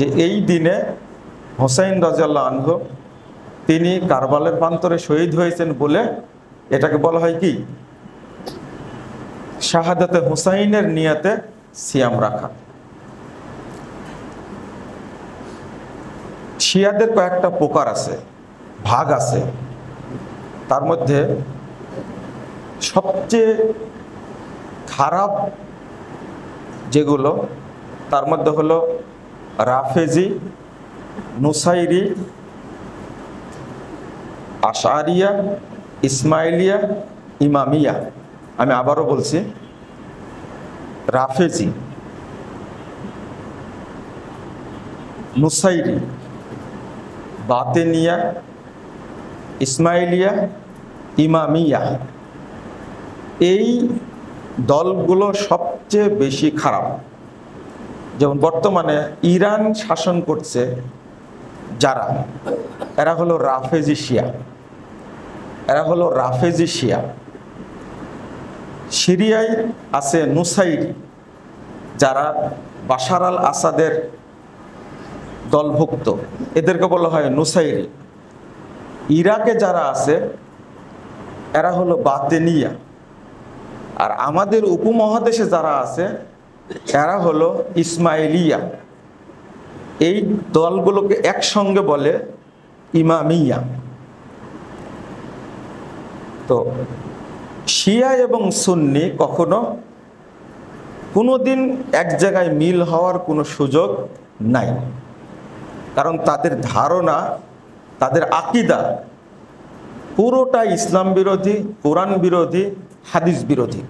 যে এই দিনে হোসাইন রাদিয়াল্লাহু আনহু তিনি কারবালার প্রান্তরে শহীদ হয়েছেন বলে এটাকে বলা হয় কি শাহাদাতে হুসাইনের নিয়তে সিয়াম রাখা। শিয়াদের কয়েকটা প্রকার আছে, ভাগ আছে। তার মধ্যে সবচেয়ে খারাপ যেগুলো তার মধ্যে হলো রাফেজি, নুসাইরি, আশআরিয়া, ইসমাইলিয়া, ইমামিয়া। আমি আবারও বলছি, রাফেজি, নুসাইরি, বাতেনিয়া, ইসমাইলিয়া, ইমামিয়া, এই দলগুলো সবচেয়ে বেশি খারাপ। যেমন বর্তমানে ইরান শাসন করছে যারা, এরা হলো রাফেজি শিয়া, এরা হলো রাফেজি শিয়া। সিরিয়ায় আছে নুসাইরি, যারা বাশার আল আসাদের দলভুক্ত, এদেরকে বলা হয় নুসাইরি। ইরাকে যারা আছে এরা হলো বাতেনিয়া। আর আমাদের উপমহাদেশে যারা আছে এরা হলো ইসমাইলিয়া। এই দলগুলোকে একসঙ্গে বলে ইমামিয়া। তো শিয়া এবং সুন্নি কখনো কোনোদিন এক জায়গায় মিল হওয়ার কোনো সুযোগ নাই, কারণ তাদের ধারণা, তাদের আকীদা পুরোটা ইসলাম বিরোধী, কোরআন বিরোধী, হাদিস বিরোধী।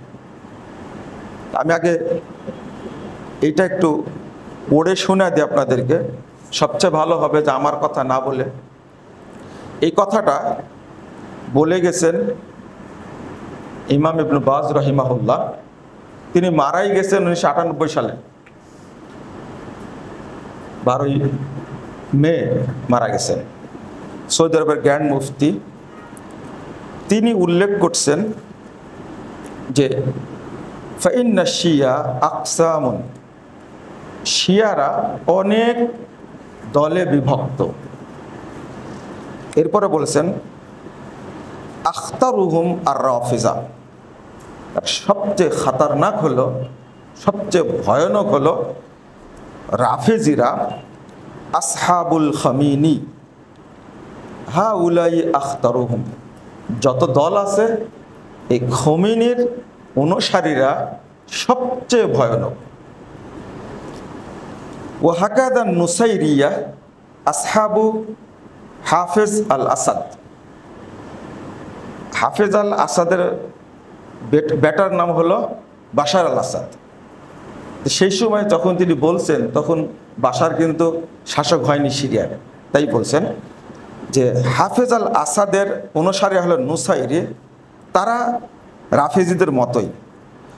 আমি আগে এইটা একটু পড়ে শোনা দিই আপনাদেরকে, সবচেয়ে ভালো হবে যে আমার কথা না বলে। এই কথাটা বলে গেছেন ইমাম ইবনে বাজ রাহিমাহুল্লাহ। তিনি মারাই গেছেন 1998 সালে, 12ই মে মারা গেছেন। সৌদি আরবের গ্র্যান্ড মুফতি তিনি উল্লেখ করছেন যে ফাইন্না শিয়া আকসামুন, শিয়ারা অনেক দলে বিভক্ত। এরপরে বলেছেন আখতারুহুম আর রাফিজা, সবচেয়ে খাতারনাক হলো, সবচেয়ে ভয়ানক হলো রাফেজিরা। আসহাবুল খামিনি হা উলাই আখতারুহুম, যত দল আছে এই খমিনির অনুসারীরা সবচেয়ে ভয়ানক। ওয়াহাকাদা নুসাইরিয়া আসহাবু হাফেজ আল আসাদ, হাফেজ আল আসাদের বেটার নাম হলো বাশার আল আসাদ। সেই সময় যখন তিনি বলছেন তখন বাশার কিন্তু শাসক হয়নি সিরিয়ার, তাই বলছেন যে হাফেজ আল আসাদের অনুসারী হলো নুসাইরি, তারা রাফেজিদের মতোই।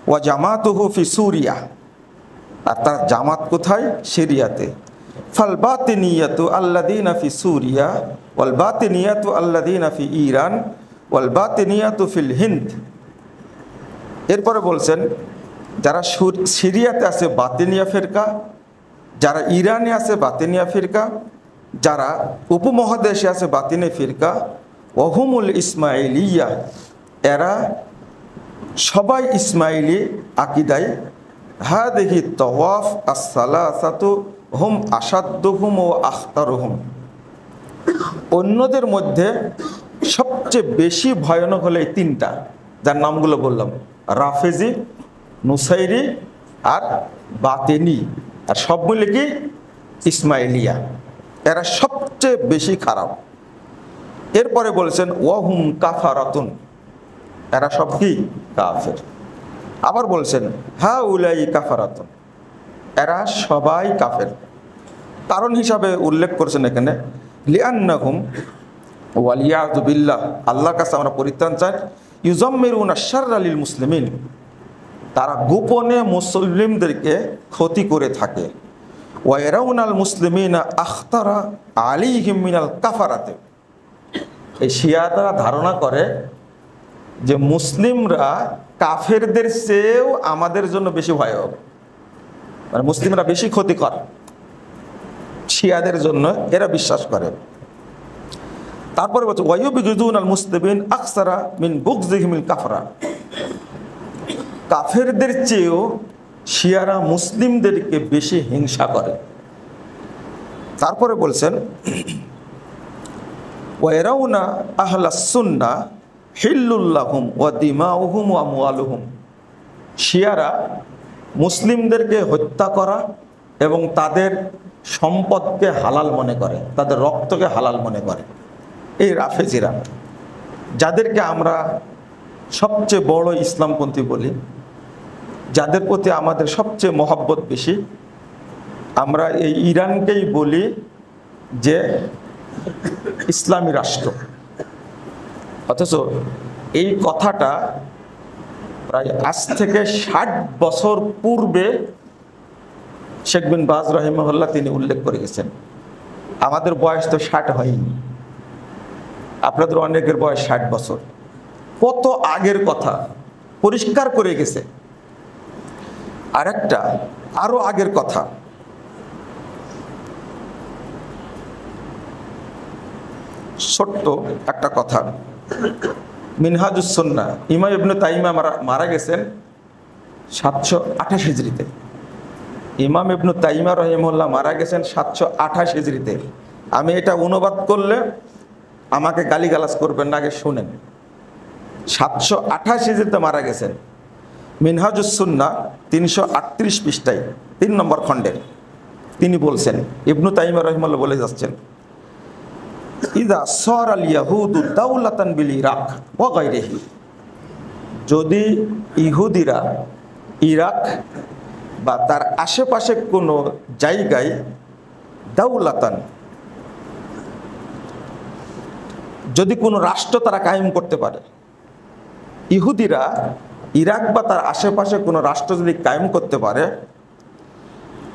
ওয়া জামাতুহু ফি সুরিয়া, আর তার জামাত কোথায়? সিরিয়াতে। ফাল বাতিনিয়াতু আল্লাযীনা ফি সুরিয়া ওয়াল বাতিনিয়াতু আল্লাযীনা ফি ইরান ওয়াল বাতিনিয়াতু ফিল হিন্দ। এরপরে বলছেন যারা সিরিয়াতে আছে বাতিনিয়া ফিরকা, যারা ইরানে আছে বাতিনিয়া ফিরকা, যারা উপমহাদেশে আছে বাতিনি ফিরকা। ওহুমুল ইসমাইলিয়া, এরা সবাই ইসমাইলি আকিদাই। হাদিহি তাওয়াফ as-সালাসাতু হুম আসাদ্দুহুম ও আখতারুহুম, অন্যদের মধ্যে সবচেয়ে বেশি ভয়ানক হলো এই তিনটা, যার নামগুলো বললাম, রাফেজি, নুসাইরি আর বাতেনি, আর সব মিলে কি ইসমাইলিয়া। এরা সবচেয়ে বেশি খারাপ। এরপরে বলেছেন ওয়াহুম কাফারাতুন, এরা সব কি কাফের। আবার বলছেন হা উলাই কাফারাতুন, এরা সবাই কাফের। কারণ হিসাবে উল্লেখ করছেন এখানে লিআন্নাহুম ওয়ালিয়াযু বিল্লাহ, আল্লাহর কাছে আমরা পরিত্রাণ চাই, ইউজাম্মিরুনা শাররা লিল মুসলিমিন, তারা গোপনে মুসলিমদেরকে ক্ষতি করে থাকে। ওয়া ইয়ারাউনাল মুসলিমিনা আখতারা আলাইহিম মিনাল কাফারাতে, এই শিয়ারা ধারণা করে যে মুসলিমরা কাফেরদের চেয়েও আমাদের জন্য বেশি ভয়াবহ, মানে মুসলিমরা বেশি ক্ষতিকর। শিয়াদের জন্য এরা বিশ্বাস করে। তারপরে বলছে ওয়ায়ুবিগুজুন আল মুসলিমিন আকসারা মিন বুগজিহিমিল কাফরা, কাফেরদের চেয়েও শিয়ারা মুসলিমদেরকে বেশি হিংসা করে। তারপরে বলছেন ওয়ারাউনা আহলাস সুন্নাহ হিল্লুল্লাহুম ওয়া দিমাউহুম ওয়া আমওয়ালুহুম, শিয়ারা মুসলিমদেরকে হত্যা করা এবং তাদের সম্পদকে হালাল মনে করে, তাদের রক্তকে হালাল মনে করে। এই রাফেজিরা, যাদেরকে আমরা সবচেয়ে বড় ইসলামপন্থী বলি, যাদের প্রতি আমাদের সবচেয়ে মহব্বত বেশি, আমরা এই ইরানকেই বলি যে ইসলামী রাষ্ট্র। অথচ এই কথাটা প্রায় আজ থেকে 60 বছর পূর্বে শেখ বিন বাজ রহিমাহুল্লাহ তিনি উল্লেখ করে গেছেন। আমাদের বয়স তো 60 হয়নি, আপনাদের অনেকের বয়স 60 বছর। কত আগের কথা পরিষ্কার করে গেছে। আরেকটা আরো আগের কথা, ছোট্ট একটা কথা, মিনহাজুস সুন্নাহ, ইমাম ইবনে তাইমিয়া মারা গেছেন 728 হিজরিতে। ইমাম ইবনে তাইমিয়া রাহিমাহুল্লাহ মারা গেছেন 728 হিজরিতে। আমি এটা অনুবাদ করলে আমাকে গালিগালাজ করবেন না, আগে শুনেন। 728 হিজরিতে মারা গেছেন। মিনহাজুস সুন্নাহ 338 পৃষ্ঠায় 3 নম্বর খণ্ডে তিনি বলছেন, ইবনে তাইমিয়া রাহিমাহুল্লাহ বলে যাচ্ছেন, ইদা সরাল ইয়াহুদু দাওলাতান বিল ইরাক ওয়া গায়রিহি, যদি ইহুদিরা ইরাক বা তার আশেপাশে কোনো জায়গায় দাওলাতান, যদি কোনো রাষ্ট্র তারা কায়েম করতে পারে, ইহুদিরা ইরাক বা তার আশেপাশে কোনো রাষ্ট্র যদি কায়েম করতে পারে,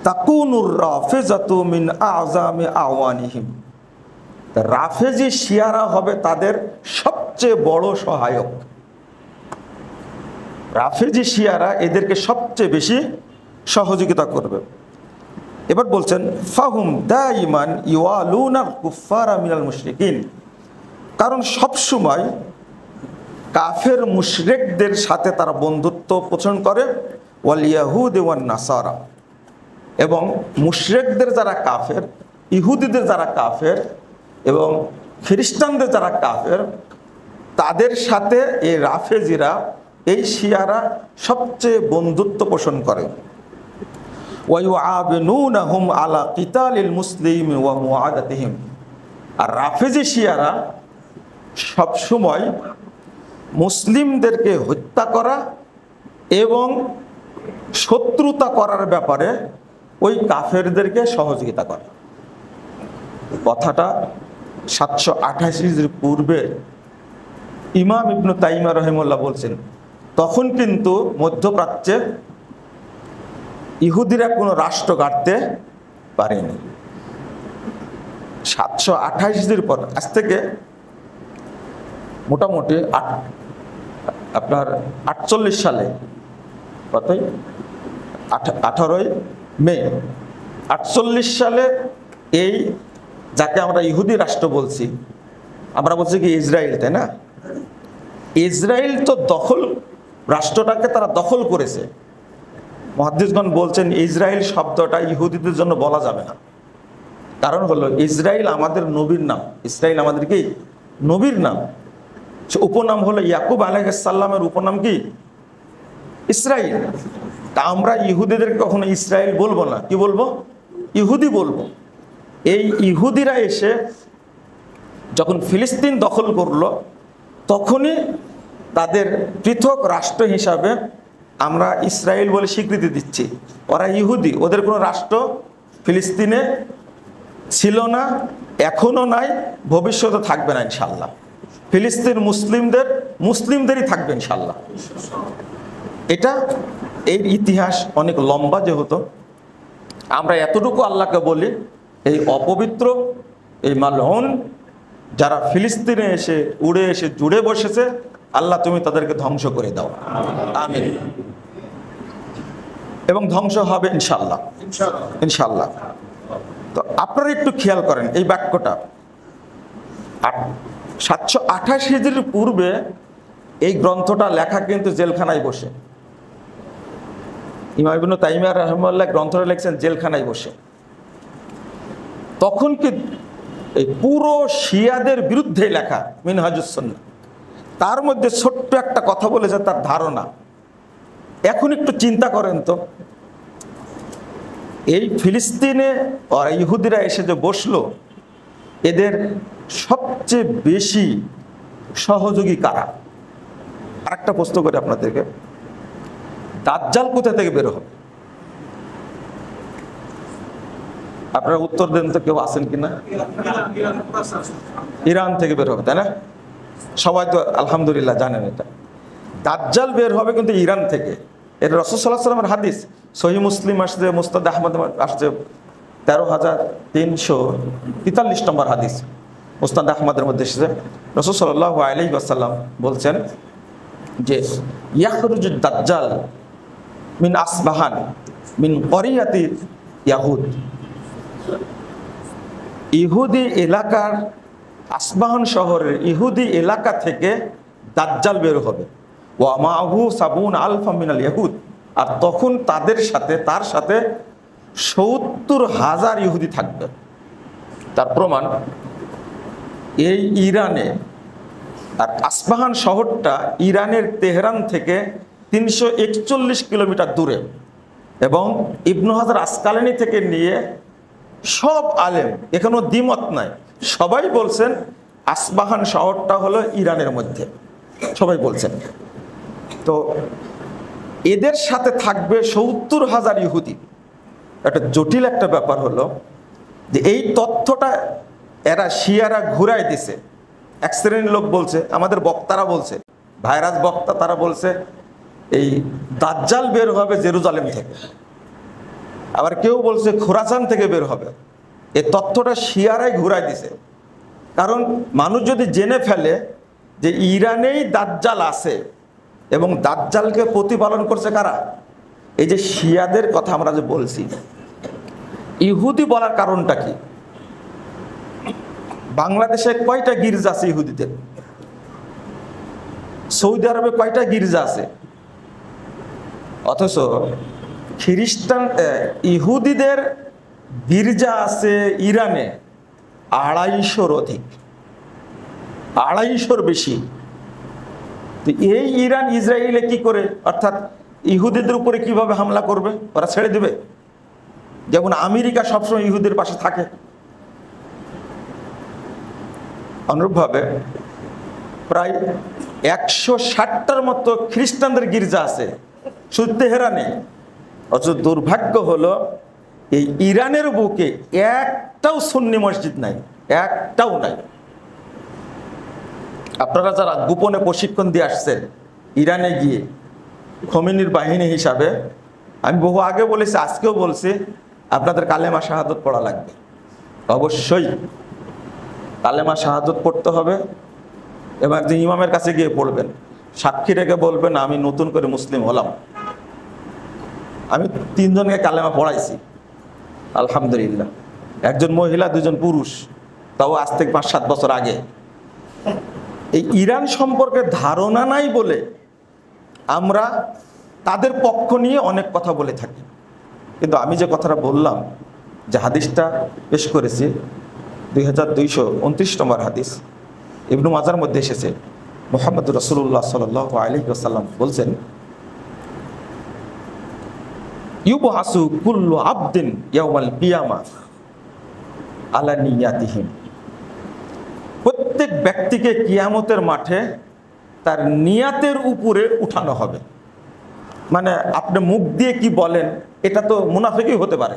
তাকুনুর রাফিজাতু মিন আযামি আওয়ানিহিম, রাফেজি শিয়ারা হবে তাদের সবচেয়ে বড় সহায়ক। রাফেজি শিয়ারা এদেরকে সবচেয়ে বেশি সহযোগিতা করবে। এবার বলছেন ফাহুম দাইমান ইওয়ালুনাল কুফারা মিনাল মুশরিকিন, কারণ সবসময় কাফের মুশরিকদের সাথে তারা বন্ধুত্ব পোষণ করে, ওয়াল ইয়াহুদ ওয়ান নাসারা, এবং মুশরিকদের যারা কাফের, ইহুদিদের যারা কাফের এবং খ্রিস্টানদের যারা কাফের, তাদের সাথে এই রাফেজিরা, এই শিয়ারা সবচেয়ে বন্ধুত্ব পোষণ করে। ওয়ায়ুআবিনুনাহুম আলা কিতালিল মুসলিম ওয়া মুআদাতিহিম, আর রাফেজি শিয়ারা সবসময় মুসলিমদেরকে হত্যা করা এবং শত্রুতা করার ব্যাপারে ওই কাফেরদেরকে সহযোগিতা করে। কথাটা 728 হিজরি পূর্বে ইমাম ইবনে তাইমিয়া রাহিমাহুল্লাহ বলছেন। তখন কিন্তু মধ্যপ্রাচ্যে ইহুদিরা কোনো রাষ্ট্র গাড়তে পারেনি। 728 হিজরির পর, আজ থেকে মোটামুটি আপনার 48 সালে, কতই 18ই মে 48 সালে এই যাকে আমরা ইহুদি রাষ্ট্র বলছি, আমরা বলছি কি ইসরায়েল, তাই না? ইসরায়েল তো দখল, রাষ্ট্রটাকে তারা দখল করেছে। মুহাদ্দিসগণ বলছেন ইসরায়েল শব্দটা ইহুদিদের জন্য বলা যাবে না। কারণ হলো ইসরায়েল আমাদের নবীর নাম, ইসরায়েল আমাদের কি নবীর নাম। উপনাম হলো ইয়াকুব আলাইহিস সালামের উপনাম কি ইসরায়েল। তা আমরা ইহুদিদের কখনো ইসরায়েল বলবো না, কি বলবো? ইহুদি বলবো। এই ইহুদিরা এসে যখন ফিলিস্তিন দখল করলো, তখনই তাদের পৃথক রাষ্ট্র হিসাবে আমরা ইসরায়েল বলে স্বীকৃতি দিচ্ছি। ওরা ইহুদি, ওদের কোনো রাষ্ট্র ফিলিস্তিনে ছিল না, এখনো নাই, ভবিষ্যতে থাকবে না ইনশাল্লাহ। ফিলিস্তিন মুসলিমদেরই থাকবে ইনশাল্লাহ। এটা এর ইতিহাস অনেক লম্বা, যেহেতু আমরা এতটুকু আল্লাহকে বলি, এই অপবিত্র, এই মালউন যারা ফিলিস্তিনে এসে উড়ে এসে জুড়ে বসেছে, আল্লাহ তুমি তাদেরকে ধ্বংস করে দাও, আমিন। এবং ধ্বংস হবে ইনশাল্লাহ, ইনশাল্লাহ। তো আপনারা একটু খেয়াল করেন এই বাক্যটা, 728 হিজরির পূর্বে এই গ্রন্থটা লেখা কিন্তু জেলখানায় বসে। ইমাম ইবনে তাইমিয়া রাহিমাহুল্লাহ গ্রন্থটা লিখছেন জেলখানায় বসে। তখন কি এই পুরো শিয়াদের বিরুদ্ধে লেখা মিনহাজুস সুন্নাহ, তার মধ্যে ছোট্ট একটা কথা বলেছে তার ধারণা। এখন একটু চিন্তা করেন তো, এই ফিলিস্তিনে ইহুদিরা এসে যে বসলো, এদের সবচেয়ে বেশি সহযোগী কারা? আরেকটা প্রশ্ন করি আপনাদেরকে, দাজ্জাল কোথা থেকে বের হবে? আপনারা উত্তর দেন তো, কেউ আছেন কিনা? ইরান থেকে বের হবে, তাই না? সবাই তো আলহামদুলিল্লাহ জানেন এটা। দাজ্জাল বের হবে কিন্তু ইরান থেকে। এটা রাসূল সাল্লাল্লাহু আলাইহি ওয়াসাল্লামের হাদিস, সহিহ মুসলিম আসছে, মুসনাদ আহমদ আসছে 13,343 নম্বর হাদিস, মুসনাদ আহমদের মধ্যে এসেছে। রাসূল সাল্লাল্লাহু আলাইহি ওয়াসাল্লাম বলছেন যে ইয়াখরুজুদ দাজ্জাল মিন আসবাহান মিন করিয়াতি ইয়াহুদ, ইহুদি এলাকার, আসবাহান শহরের ইহুদি এলাকা থেকে দাজ্জাল বের হবে। ওয়া মাহু সাবুন আলফা মিনাল ইয়াহুদ, আর তখন তার সাথে 70,000 ইহুদি থাকবে। তার প্রমাণ এই ইরানে, আর আসবাহান শহরটা ইরানের তেহরান থেকে 341 কিলোমিটার দূরে, এবং ইবনু হাজার আসকালানি থেকে নিয়ে সব আলেম, এখনো দ্বিমত নাই, সবাই বলছেন আসবাহান শহরটা হলো ইরানের মধ্যে, সবাই বলছেন। তো এদের সাথে থাকবে 70,000 ইহুদি। একটা জটিল একটা ব্যাপার হলো যে এই তথ্যটা এরা শিয়ারা ঘুরাই দিছে। এক শ্রেণীর লোক বলছে, আমাদের বক্তারা বলছে, ভাইরাস বক্তা, তারা বলছে এই দাজ্জাল বের হবে জেরুজালেম থেকে, আবার কেউ বলছে খোরাসান থেকে বের হবে। এই তথ্যটা শিয়ারাই ঘুরাই দিছে। কারণ মানুষ যদি জেনে ফেলে যে ইরানেই দাজ্জাল আছে এবং দাজ্জালকে প্রতিপালন করছে কারা, এই যে শিয়াদের কথা আমরা যে বলছি, ইহুদি বলার কারণটা কি? বাংলাদেশে কয়টা গির্জা আছে ইহুদিদের? সৌদি আরবে কয়টা গির্জা আছে? অথচ খ্রিস্টান ইহুদিদের গির্জা আছে ইরানে 250-র অধিক, 250-র বেশি। তো এই ইরান ইসরায়েলে কি করে, অর্থাৎ ইহুদিদের উপরে কিভাবে হামলা করবে? ওরা ছেড়ে দেবে? যেমন আমেরিকা সবসময় ইহুদের পাশে থাকে, অনুরূপভাবে প্রায় 160টার মতো খ্রিস্টানদের গির্জা আছে শুধু তেহরানে। অথচ দুর্ভাগ্য হলো এই ইরানের বুকে একটাও সুন্নি মসজিদ নাই, একটাও নাই। আপনারা যারা গোপনে প্রশিক্ষণ দিয়ে আসছেন ইরানে গিয়ে খোমেনির বাহিনী হিসাবে, আমি বহু আগে বলেছি, আজকেও বলছি, আপনাদের কালেমা শাহাদত পড়া লাগবে। অবশ্যই কালেমা শাহাদত পড়তে হবে, এবং একজন ইমামের কাছে গিয়ে পড়বেন, সাক্ষী রেখে বলবেন আমি নতুন করে মুসলিম হলাম। আমি 3 জনকে কালেমা পড়াইছি আলহামদুলিল্লাহ, একজন মহিলা, 2 জন পুরুষ, তাও আজ থেকে 5-7 বছর আগে। এই ইরান সম্পর্কে ধারণা নাই বলে আমরা তাদের পক্ষ নিয়ে অনেক কথা বলে থাকি। কিন্তু আমি যে কথাটা বললাম, যে হাদিসটা পেশ করেছি 2229 নম্বর হাদিস, ইবনু মাজার মধ্যে এসেছে, মুহাম্মদ রাসূলুল্লাহ সাল্লাল্লাহু আলাইহি ওয়াসাল্লাম বলছেন, ইউবহাসু কুল্লু আবদিন ইয়াউমাল কিয়ামা আলা নিয়াতিহিম, প্রত্যেক ব্যক্তিকে কিয়ামতের মাঠে তার নিয়াতের উপরে উঠানো হবে। মানে আপনি মুখ দিয়ে কি বলেন এটা তো মুনাফিকই হতে পারে,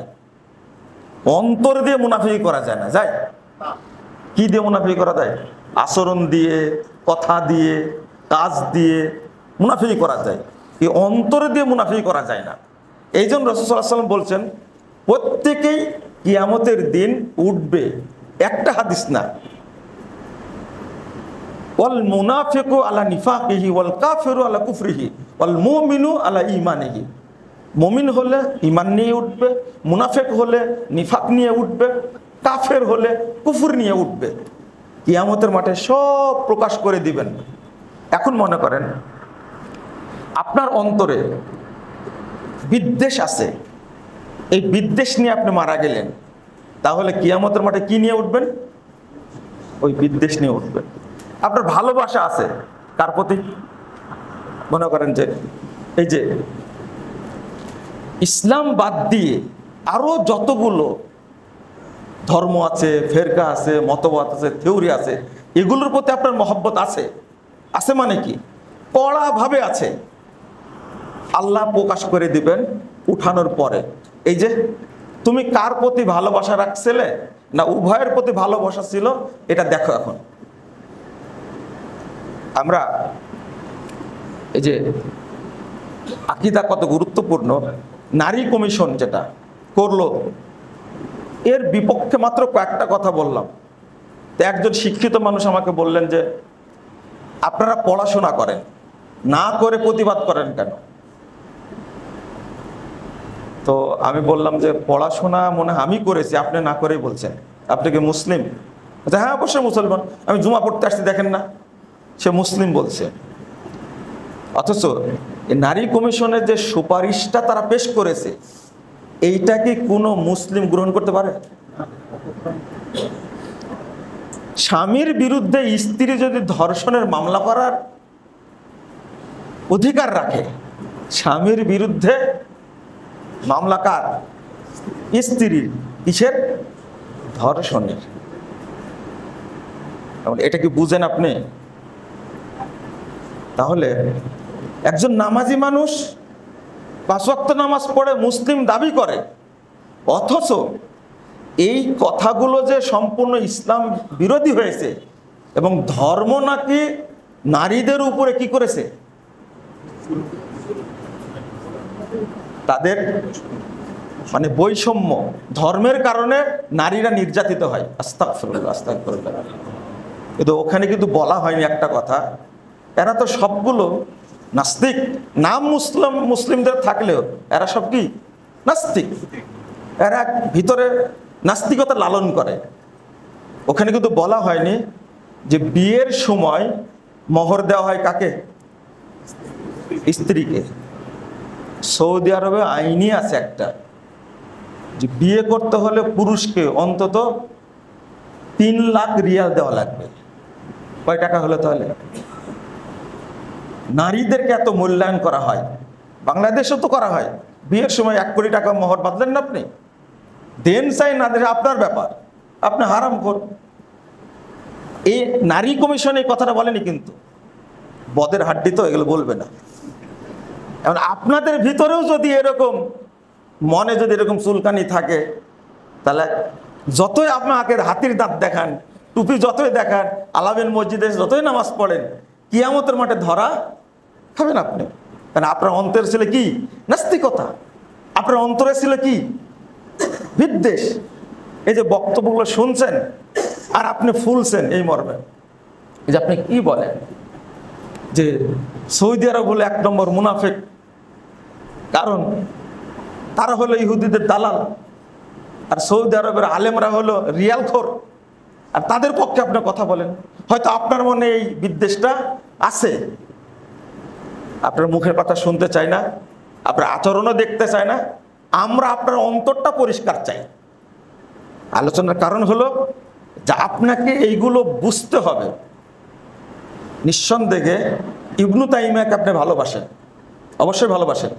অন্তর দিয়ে মুনাফিকি করা যায় না। যায় কি দিয়ে মুনাফিকি করা যায়? আচরণ দিয়ে, কথা দিয়ে, কাজ দিয়ে মুনাফিকি করা যায়, এই অন্তর দিয়ে মুনাফিকি করা যায় না। এই জন্য রাসূল সাল্লাল্লাহু আলাইহি ওয়াসাল্লাম বলছেন প্রত্যেকেই কিয়ামতের দিন উঠবে, একটা হাদিস না, ওয়াল মুনাফিকু আলা নিফাকিহি ওয়াল কাফিরু আলা কুফরিহি ওয়াল মুমিনু আলা ঈমানিহি। মুমিন হলে ঈমান নিয়ে উঠবে, মুনাফিক হলে নিফাক নিয়ে উঠবে, কাফের হলে কুফর নিয়ে উঠবে। কিয়ামতের মাঠে সব প্রকাশ করে দিবেন। এখন মনে করেন আপনার অন্তরে বিদ্বেষ আছে, এই বিদ্বেষ নিয়ে আপনি মারা গেলেন, তাহলে কিয়ামতের মাঠে কি নিয়ে উঠবেন? ওই বিদ্বেষ নিয়ে উঠবেন। আপনার ভালোবাসা আছে কার প্রতি? মনে করেন যে এই যে ইসলাম বাদ দিয়ে আরো যতগুলো ধর্ম আছে, ফেরকা আছে, মতবাদ আছে, থিওরি আছে, এগুলোর প্রতি আপনার মহব্বত আছে। আছে মানে কি? কড়াভাবে আছে। আল্লাহ প্রকাশ করে দিবেন উঠানোর পরে, এই যে তুমি কার প্রতি ভালোবাসা রাখছিলে, না উভয়ের প্রতি ভালোবাসা ছিল, এটা দেখো। এখন আমরা এই যে আকীদা কত গুরুত্বপূর্ণ, নারী কমিশন যেটা করলো, এর বিপক্ষে মাত্র কয়েকটা কথা বললাম। তো একজন শিক্ষিত মানুষ আমাকে বললেন যে আপনারা পড়াশোনা করেন, না করে প্রতিবাদ করেন কেন? তো আমি বললাম যে পড়াশোনা মনে হয় আমি করেছি, আপনি না করেই বলছেন। আপনি কি মুসলিম? হ্যাঁ অবশ্যই মুসলমান, আমি জুমা পড়তে আসছি, দেখেন না, সে মুসলিম বলছে। অথচ এই নারী কমিশনের যে সুপারিশটা তারা পেশ করেছে, এইটা কি কোনো মুসলিম গ্রহণ করতে পারে? স্বামীর বিরুদ্ধে স্ত্রী যদি ধর্ষণের মামলা করার অধিকার রাখে, স্বামীর বিরুদ্ধে মামলা কার? স্ত্রীর। কিসের? ধর্ষণের। এটা কি বুঝেন আপনি? তাহলে একজন নামাজি মানুষ 5 ওয়াক্ত নামাজ পড়ে মুসলিম দাবি করে, অথচ এই কথাগুলো যে সম্পূর্ণ ইসলাম বিরোধী হয়েছে এবং ধর্ম নাকি নারীদের উপরে কি করেছে, তাদের মানে বৈষম্য, ধর্মের কারণে নারীরা নির্যাতিত হয়। আস্তাগফিরুল্লাহ, আস্তাগফিরুল্লাহ। কিন্তু ওখানে কিন্তু বলা হয়নি একটা কথা, এরা তো সবগুলো নাস্তিক। নাম মুসলিমদের থাকলেও এরা সব কি নাস্তিক, এরা ভিতরে নাস্তিকতা লালন করে। ওখানে কিন্তু বলা হয়নি যে বিয়ের সময় মোহর দেওয়া হয় কাকে? স্ত্রীকে। সৌদি আরবে আইনই আছে একটা, যে বিয়ে করতে হলে পুরুষকে অন্তত 3 লাখ রিয়াল দেওয়া লাগবে। কয় টাকা হলো তাহলে? নারীদেরকে এত মূল্যায়ন করা হয়, বাংলাদেশেও তো করা হয়। বিয়ের সময় 1 কোটি টাকা মোহর বাঁধলেন না আপনি, দেন চাই না দেন আপনার ব্যাপার, আপনি হারাম কর। এই নারী কমিশন এই কথাটা বলেনি, কিন্তু বদের হাড্ডি তো এগুলো বলবে না। এখন আপনাদের ভিতরেও যদি এরকম মনে যদি এরকম চুলকানি থাকে, তাহলে যতই আপনাকে হাতির দাঁত দেখান, টুপি যতই দেখান, আলামিন মসজিদে যতই নামাজ পড়েন, কিয়ামতের মাঠে ধরা খাবেন আপনি। কারণ আপনার অন্তরে ছিল কি? নাস্তিকতা। আপনার অন্তরে ছিল কি? বিদ্বেষ। এই যে বক্তব্যগুলো শুনছেন আর আপনি ফুলছেন এই মর্মে, এই যে আপনি কি বলেন যে সৌদি আরব হলো 1 নম্বর মুনাফিক, কারণ তারা হলো ইহুদিদের দালাল, আর সৌদি আরবের আলেমরা হলো রিয়ালখোর, আর তাদের পক্ষে আপনার কথা বলেন। হয়তো আপনার মনে এই বিদ্বেষটা আছে, আপনার মুখের কথা শুনতে চাই না, আপনার আচরণও দেখতে চাই না, আমরা আপনার অন্তরটা পরিষ্কার চাই। আলোচনার কারণ হলো যে আপনাকে এইগুলো বুঝতে হবে। নিঃসন্দেহে ইবনু তাইমিয়াকে আপনি ভালোবাসেন, অবশ্যই ভালোবাসেন,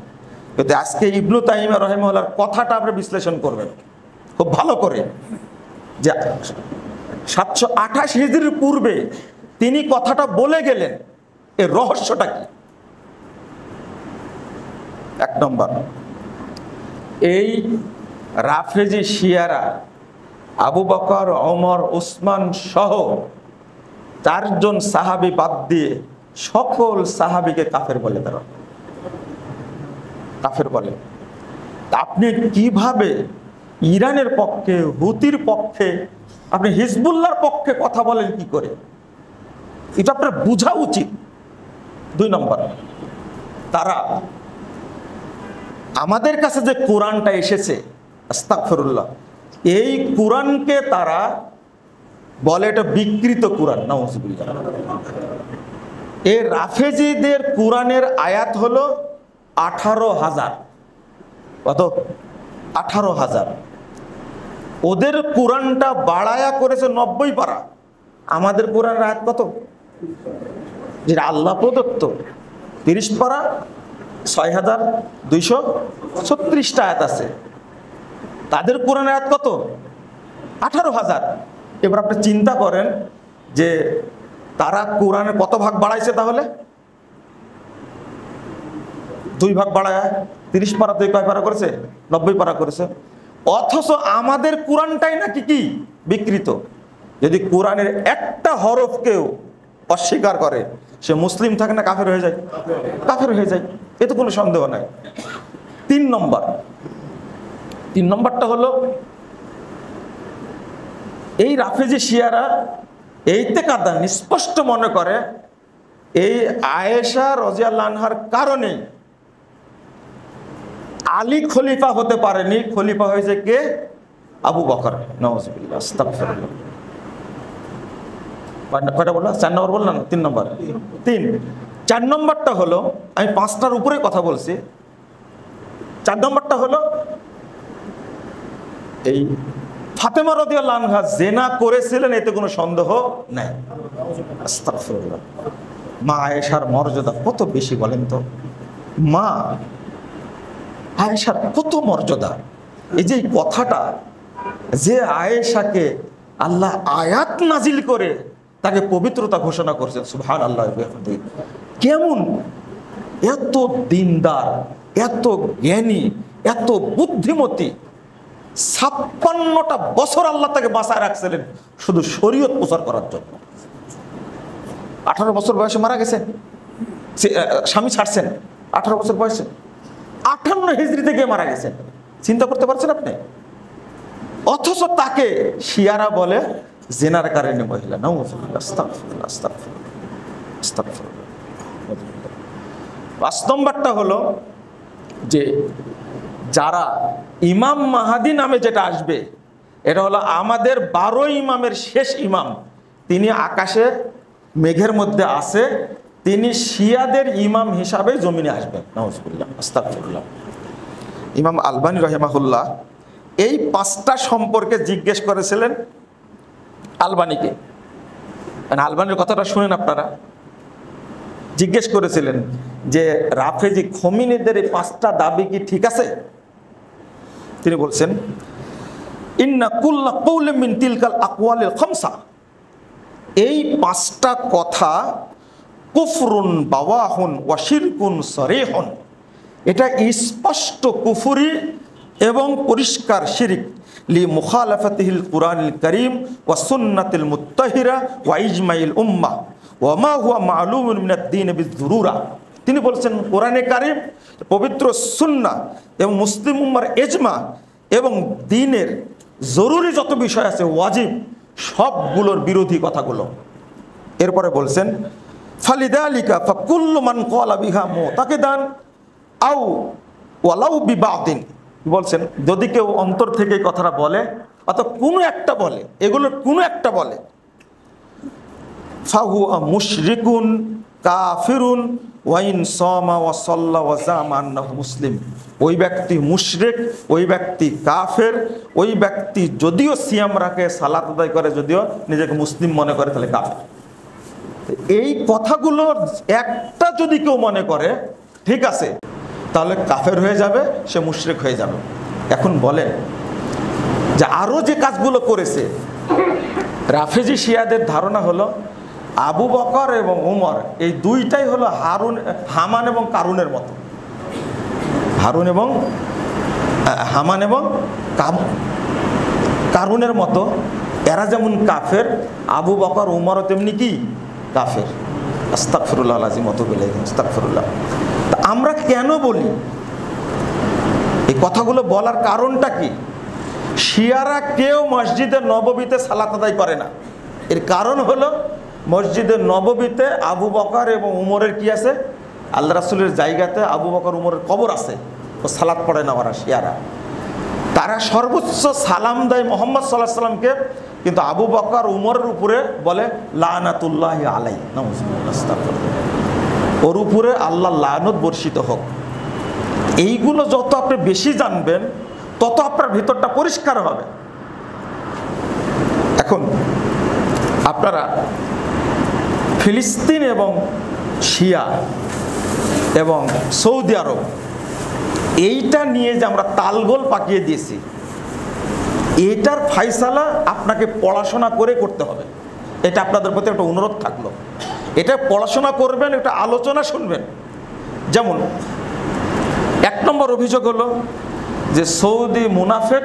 কিন্তু আজকে ইবনু তাইমিয়া রাহিমাহুল্লাহর কথাটা আপনি বিশ্লেষণ করবেন খুব ভালো করে, যে 728 হিজরির পূর্বে তিনি কথাটা বলে গেলেন, এর রহস্যটা কি? 1 নম্বর, এই রাফেজি শিয়ারা আবু বকর, ওমর, উসমান সহ 4 জন সাহাবী বাদ দিয়ে সকল সাহাবীকে কাফের বলে, তারা কাফের বলে। আপনি কিভাবে ইরানের পক্ষে, হুতির পক্ষে, আপনি হিজবুল্লাহর পক্ষে কথা বলেন কি করে? এটা আপনার বোঝা উচিত। 2 নম্বর, তারা আমাদের কাছে যে কোরআনটা এসেছে, আস্তাগফিরুল্লাহ, এই কোরআনকে তারা বলে এটা বিকৃত কোরআন, নাউজুবিল্লাহ। এই রাফেজিদের কোরআনের আয়াত হলো 18,000। কত? 18,000। ওদের কোরআনটা বাড়ায়া করেছে 90 পারা। আমাদের কোরআনের আয়াত কত? যেটা আল্লাহ প্রদত্ত 30 পারা, 6,236টা আয়াত আছে। তাদের কোরআনের আয়াত কত? 18,000। এবার আপনি চিন্তা করেন যে তারা কোরআনের কত ভাগ বাড়াইছে? তাহলে 2 ভাগ বাড়ায় 30 পারা থেকে কয় পারা করেছে? 90 পারা করেছে। অথচ আমাদের কোরআনটাই নাকি কি বিকৃত। যদি কোরআনের একটা হরফ কেউ অস্বীকার করে, সে মুসলিম থাকে না কাফের হয়ে যায়? কাফের হয়ে যায়, এতে কোনো সন্দেহ নাই। 3 নম্বরটা হলো, এই রাফেজি শিয়ারা এইতে কাদান স্পষ্ট মনে করে এই আয়েশা রাদিয়াল্লাহু আনহার কারণে আলী খলিফা হতে পারেনি, খলিফা হয়েছে কে? আবু বকর। নাউজুবিল্লাহ, আস্তাগফিরুল্লাহ। কয়টা বললাম? 4 নম্বর বললাম, 3 নম্বর। 4 নম্বরটা হলো, আমি 5টার উপরে কথা বলছি। 4 নম্বরটা হলো এই ফাতেমা রাদিয়াল্লাহু আনহা জিনা করেছিলেন, এতে কোনো সন্দেহ নাই। আস্তাগফিরুল্লাহ। মা আয়েশার মর্যাদা কত বেশি বলেন তো? মা আয়েশার কত মর্যাদা! এই যে কথাটা, যে আয়েশাকে আল্লাহ আয়াত নাজিল করে তাকে পবিত্রতা ঘোষণা করছেন, সুবহানাল্লাহ। কেমন এত দিনদার, এত জ্ঞানী, এত বুদ্ধিমতী! 56টা বছর আল্লাহ তাকে বাঁচায় রাখছিলেন শুধু শরীয়ত প্রচার করার জন্য। 18 বছর বয়সে মারা গেছেন, স্বামী ছাড়ছেন 18 বছর বয়সে। 58 হিজরি থেকে মারা গেছেন, চিন্তা করতে পারছেন আপনি? অথচ তাকে শিয়ারা বলে জিনার কারণে মহিলা। নাউজুবিল্লাহ, আস্তাগফিরুল্লাহ, আস্তাগফিরুল্লাহ, আস্তাগফিরুল্লাহ। 5 নম্বরটা হলো যে যারা ইমাম মাহাদি নামে যেটা আসবে, এটা হলো আমাদের 12 ইমামের শেষ ইমাম। তিনি আকাশে মেঘের মধ্যে আছে, তিনি শিয়াদের ইমাম হিসাবে জমিনে আসবেন। নাউজুবিল্লাহ, আস্তাগফিরুল্লাহ। ইমাম আলবানী রাহিমাহুল্লাহ এই 5টা সম্পর্কে জিজ্ঞেস করেছিলেন আলবানীকে। আলবানীর কথাটা শুনেন আপনারা। জিজ্ঞেস করেছিলেন যে রাফেজি খমিনীদের এই 5টা দাবি কি ঠিক আছে? তিনি বলছেন, ইন্না কুল্লা কওলিন মিন তিলকাল আকওয়ালিল খামসা, এই 5টা কথা কুফরুন বাওয়াহুন ওয়া শিরকুন সরিহুন, এটা স্পষ্ট কুফরি এবং পরিষ্কার শিরিক। লি মুখালাফাতিহিল কুরআনিল কারীম ওয়া সুন্নাতিল মুত্তাহিরা ওয়া ইজমাইল উম্মাহ ওয়া মা হুয়া মা'লুমুন মিনাদ দ্বীন বিযুরুরা। তিনি বলছেন কোরআনে কারীম, পবিত্র সুন্নাহ এবং মুসলিম উম্মার ইজমা এবং দ্বীনের জরুরি যত বিষয় আছে, ওয়াজিব, সবগুলোর বিরোধী কথাগুলো। এরপরে বলছেন, ফালিদালিকা ফাকুল্লু মান ক্বালা বিহা মুতাকিদান আও ওয়ালাউ বিবাদিন। বলছেন যদি কেউ অন্তর থেকে এই কথাটা বলে অথবা কোনো একটা বলে, এগুলোর কোনো একটা বলে, ফাহুয়া মুশরিকুন কাফিরুন ওয়া ইন সামা ওয়া সাল্লা ওয়া জামা আন্নাহু মুসলিম। ওই ব্যক্তি মুশরিক, ওই ব্যক্তি কাফের, ওই ব্যক্তি যদিও সিয়াম রাখে, সালাত আদায় করে, যদিও নিজেকে মুসলিম মনে করে, তাহলে কাফের। এই কথাগুলো একটা যদি কেউ মনে করে ঠিক আছে, তাহলে কাফের হয়ে যাবে, সে মুশরিক হয়ে যাবে। এখন বলেন যে আরো যে কাজগুলো করেছে, রাফেজি শিয়াদের ধারণা হলো আবু বকর এবং উমর এই দুইটাই হলো হামান এবং কারুনের মতো। হামান এবং কারুনের মতো এরা যেমন কাফের, আবু বকর উমরও তেমনি কি কাফের। আস্তাগফিরুল্লাহ আল-আযীম, আস্তাগফিরুল্লাহ। তা আমরা কেন বলি এই কথাগুলো? বলার কারণটা কি? শিয়ারা কেউ মসজিদে নববীতে সালাত আদায় করে না। এর কারণ হলো মসজিদে নববীতে আবু বকর এবং উমরের কি আছে? আল্লাহ রাসূলের জায়গাতে আবু বকর উমরের কবর আছে। ও সালাত পড়ে না ওরা শিয়ারা, তারা সর্বোচ্চ সালাম দেয় মোহাম্মদ সাল্লাল্লাহু আলাইহি ওয়াসাল্লামকে, কিন্তু আবু বকর উমরের উপরে বলে লানাতুল্লাহি আলাইহি, নাউযুবিল্লাহ, আস্তাগফিরুল্লাহ, ওর উপরে আল্লাহর লানত বর্ষিত হোক। এইগুলো যত আপনি বেশি জানবেন তত আপনার ভিতরটা পরিষ্কার হবে। এখন আপনারা ফিলিস্তিন এবং শিয়া এবং সৌদি আরব এইটা নিয়ে যে আমরা তালগোল পাকিয়ে দিয়েছি, এটার ফায়সালা আপনাকে পড়াশোনা করে করতে হবে। এটা আপনাদের প্রতি একটা অনুরোধ থাকলো, এটা পড়াশোনা করবেন, এটা আলোচনা শুনবেন। যেমন 1 নম্বর অভিযোগ হলো যে সৌদি মুনাফেক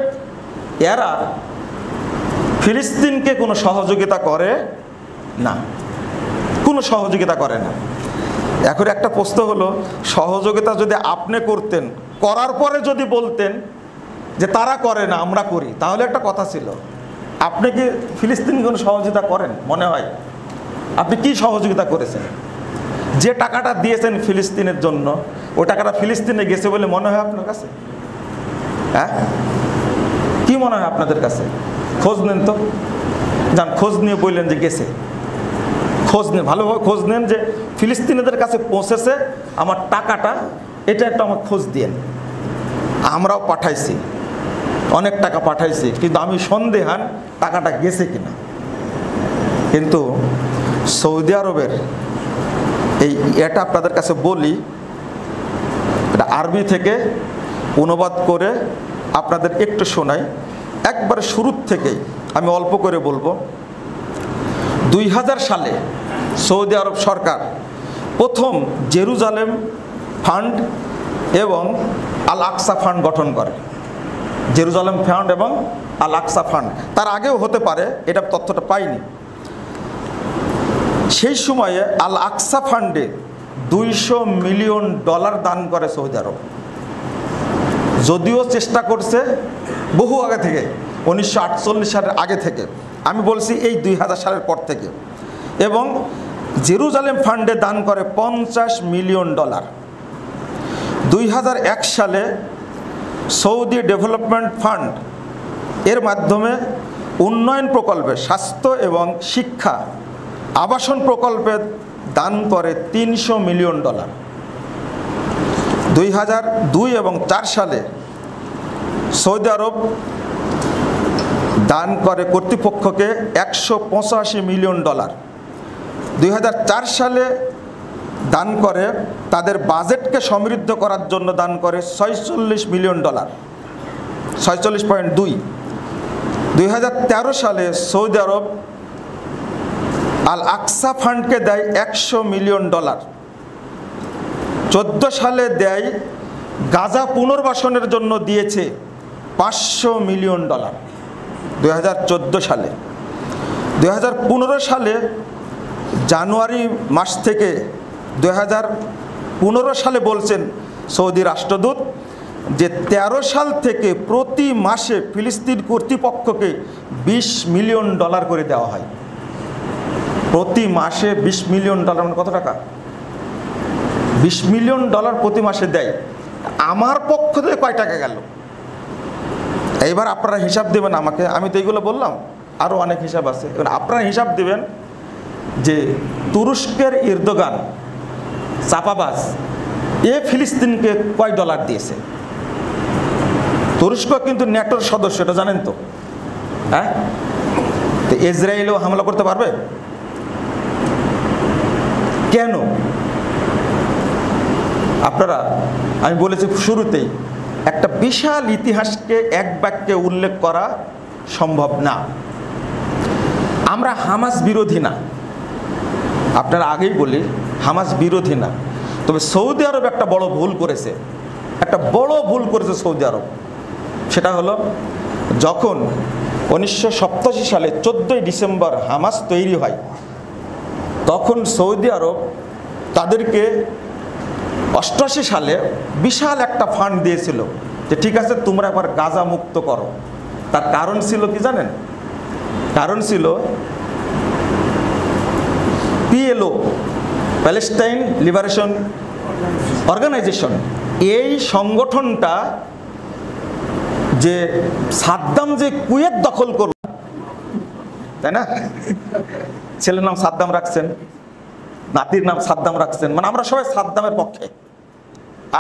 এরা ফিলিস্তিনকে কোনো সহযোগিতা করে না, কোনো সহযোগিতা করে না। এখন একটা প্রশ্ন হলো, সহযোগিতা যদি আপনি করতেন, করার পরে যদি বলতেন যে তারা করে না আমরা করি, তাহলে একটা কথা ছিল। আপনি কি ফিলিস্তিনকে কোনো সহযোগিতা করেন? মনে হয় আপনি কি সহযোগিতা করেছেন? যে টাকাটা দিয়েছেন ফিলিস্তিনের জন্য, ওই টাকাটা ফিলিস্তিনে গেছে বলে মনে হয় আপনার কাছে? হ্যাঁ, কি মনে হয় আপনাদের কাছে? খোঁজ নেন তো, যান খোঁজ নিয়ে বললেন যে গেছে। খোঁজ নেন, ভালোভাবে খোঁজ নেন যে ফিলিস্তিনিদের কাছে পৌঁছেছে আমার টাকাটা, এটা একটা আমার খোঁজ দিয়েন। আমরাও পাঠাইছি, অনেক টাকা পাঠাইছি, কিন্তু আমি সন্দেহান টাকাটা গেছে কিনা। কিন্তু সৌদি আরবের এটা আপনাদের কাছে বলি, এটা আরবি থেকে অনুবাদ করে আপনাদের একটু শোনাই। একবারে শুরুর থেকেই আমি অল্প করে বলবো। 2000 সালে সৌদি আরব সরকার প্রথম জেরুজালেম ফান্ড এবং আল আকসা ফান্ড গঠন করে। জেরুজালেম ফান্ড এবং আল আকসা ফান্ড, তার আগেও হতে পারে, এটা তথ্যটা পাইনি। সেই সময়ে আল আকসা ফান্ডে $200 মিলিয়ন দান করে সৌদি আরব। যদিও চেষ্টা করছে বহু আগে থেকে, 1948 সালের আগে থেকে, আমি বলছি এই 2000 সালের পর থেকে। এবং জেরুজালেম ফান্ডে দান করে $50 মিলিয়ন। 2001 সালে সৌদি ডেভেলপমেন্ট ফান্ড এর মাধ্যমে উন্নয়ন প্রকল্পে, স্বাস্থ্য এবং শিক্ষা, আবাসন প্রকল্পে দান করে $300 মিলিয়ন। 2002 এবং 4 সালে সৌদি আরব দান করে কর্তৃপক্ষকে $185 মিলিয়ন। 2004 সালে দান করে তাদের বাজেটকে সমৃদ্ধ করার জন্য দান করে $46 মিলিয়ন, 46.2। 2013 সালে সৌদি আরব আল আকসা ফান্ডকে দেয় $100 মিলিয়ন। 2014 সালে দেয় গাজা পুনর্বাসনের জন্য দিয়েছে $500 মিলিয়ন 2014 সালে। 2015 সালে জানুয়ারি মাস থেকে 2015 সালে বলছেন সৌদি রাষ্ট্রদূত যে 13 সাল থেকে প্রতি মাসে ফিলিস্তিন কর্তৃপক্ষকে $20 মিলিয়ন করে দেওয়া হয়। প্রতি মাসে $20 মিলিয়ন মানে কত টাকা? $20 মিলিয়ন প্রতি মাসে দেয়। আমার পক্ষ থেকে কয় টাকা গেল? এইবার আপনারা হিসাব দেবেন আমাকে, আমি তো এইগুলো বললাম, আরও অনেক হিসাব আছে। এবার আপনারা হিসাব দেবেন যে তুরস্কের এরদোগান চাপাবাজ ফিলিস্তিনকে কয় ডলার দিয়েছে। তুরস্ক কিন্তু ন্যাটোর সদস্য, এটা জানেন তো? হ্যাঁ, তো ইসরায়েলও হামলা করতে পারবে কেন? আপনারা, আমি বলেছি শুরুতেই, একটা বিশাল ইতিহাসকে এক বাক্যে উল্লেখ করা সম্ভব না। আমরা হামাস বিরোধী না, আপনারা আগেই বলি হামাস বিরোধী না। তবে সৌদি আরব একটা বড় ভুল করেছে, একটা বড় ভুল করেছে সৌদি আরব। সেটা হলো যখন 1987 সালে 14 ডিসেম্বর হামাস তৈরি হয়, তখন সৌদি আরব তাদেরকে 88 সালে বিশাল একটা ফান্ড দিয়েছিল যে ঠিক আছে তোমরা একবার গাজা মুক্ত করো। তার কারণ ছিল কি জানেন? কারণ ছিল PLO, প্যালেস্টাইন লিবারেশন অর্গানাইজেশন, এই সংগঠনটা যে সাদ্দাম যে কুয়েত দখল করল, তাই না? ছেলের নাম সাদ্দাম রাখছেন, নাতির নাম সাদ্দাম রাখছেন, মানে আমরা সবাই সাদ্দামের পক্ষে।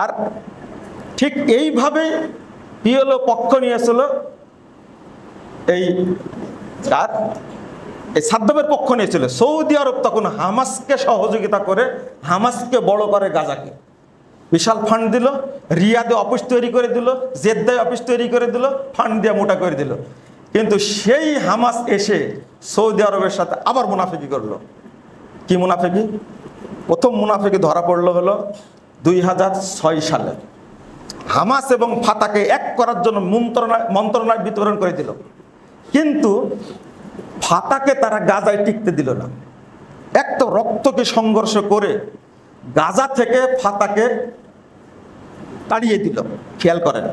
আর ঠিক এইভাবে পিএলও পক্ষ নিয়েছিল এই আর এই সাদ্দামের পক্ষ নিয়েছিল। সৌদি আরব তখন হামাসকে সহযোগিতা করে, হামাসকে বড় করে, গাজাকে বিশাল ফান্ড দিল, রিয়াদে অফিস তৈরি করে দিল, জেদ্দায় অফিস তৈরি করে দিল, ফান্ড দিয়ে মোটা করে দিল। কিন্তু সেই হামাস এসে সৌদি আরবের সাথে আবার মুনাফিকি করলো। কি মুনাফিকি? প্রথম মুনাফিকি ধরা পড়লো হলো 2006 সালে। হামাস এবং ফাতাকে এক করার জন্য মন্ত্রণালয় বিতরণ করে দিল, কিন্তু ফাতাকে তারা গাজায় টিকতে দিল না। এক তো রক্তকে সংঘর্ষ করে গাজা থেকে ফাতাকে তাড়িয়ে দিল। খেয়াল করেন,